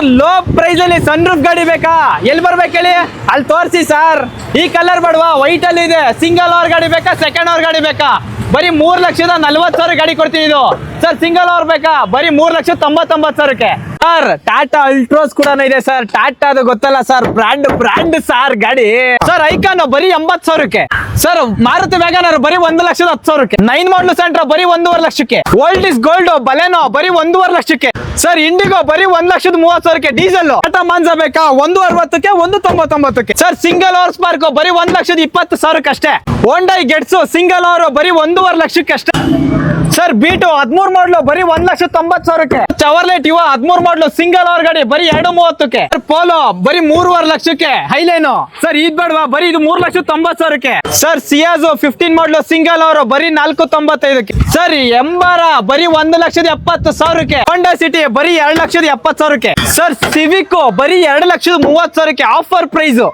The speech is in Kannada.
ಲೋ ಪ್ರೈಸ್ ಅಲ್ಲಿ ಸನ್ ರೂಫ್ ಗಾಡಿ ಬೇಕಾ? ಎಲ್ಲಿ ಬರ್ಬೇಕು ಹೇಳಿ, ಅಲ್ಲಿ ತೋರಿಸಿ ಸರ್. ಈ ಕಲರ್ ಬೇಡವಾ, ವೈಟ್ ಅಲ್ಲಿ ಇದೆ. ಸಿಂಗಲ್ ಅವರ್ ಗಾಡಿ ಬೇಕಾ, ಸೆಕೆಂಡ್ ಅವರ್ ಗಾಡಿ ಬೇಕಾ? ಬರೀ 3,40,000 ಗಾಡಿ ಕೊಡ್ತೀನಿ ಇದು ಸರ್. ಸಿಂಗಲ್ ಅವರ್ ಬೇಕಾ? ಬರೀ 3,99,000 ಸರ್. ಟಾಟಾ ಅಲ್ಟ್ರೋಸ್ ಕೂಡ ಇದೆ ಸರ್. ಟಾಟಾ ಅದು ಗೊತ್ತಲ್ಲ ಸರ್, ಬ್ರ್ಯಾಂಡ್ ಸರ್ ಗಾಡಿ ಸರ್. ಐಕಾನ್ ಬರೀ 80,000 ಸರ್. ಮಾರುತಿ ವ್ಯಾಗನರ್ ಬರೀ 1,10,000 9 ಮಾಡಲ್ ಸೆಂಟ್ರಾ ಬರೀ 1,50,000 ಓಲ್ಡ್ ಇಸ್ ಗೋಲ್ಡ್ ಬಲೆನೋ ಬರೀ 1,50,000 ಸರ್. ಇಂಡಿಗೋ ಬರೀ 1,30,000 ಡೀಸೆಲ್. ಟಾಟಾ ಮಾನ್ಸಾ ಬೇಕಾ? 1,60,000 1,99,000 ಸರ್. ಸಿಂಗಲ್ ಅವರ್ ಸ್ಪಾರ್ಕ್ ಬರೀ 1,20,000 ಅಷ್ಟೇ. ಹೋಂಡೈ ಗೆಟ್ಸ್ ಸಿಂಗಲ್ ಅವರ್ ಬರೀ 1,50,000 ಅಷ್ಟೇ ಸರ್. ಬೀಟು 13 ಮಾಡಲು ಬರೀ 1,90,000 ಚವರ್ಲೆಟ್ ಇವ 13 ಮಾಡಲು ಸಿಂಗಲ್ ಅವರ್ ಗಾಡಿ ಬರೀ 2,30,000 ಪೋಲೋ ಬರೀ 3,50,000 ಹೈಲೈನು ಸರ್. ಇದ್ ಬೇಡವಾ, ಬರೀ ಇದು 3,90,000 ಸರ್. ಸಿಯಾಜೋ 15 ಮಾಡಲು ಸಿಂಗಲ್ ಅವರ್ ಬರೀ 4,95,000 ಸರ್. ಎಂಬಾರ ಬರೀ 1,70,000 ಹೋಂಡಾ ಸಿಟಿ ಬರೀ 2,70,000 ಸರ್. ಸಿವಿಕ್ ಬರೀ 2,30,000 ಆಫರ್ ಪ್ರೈಸ್.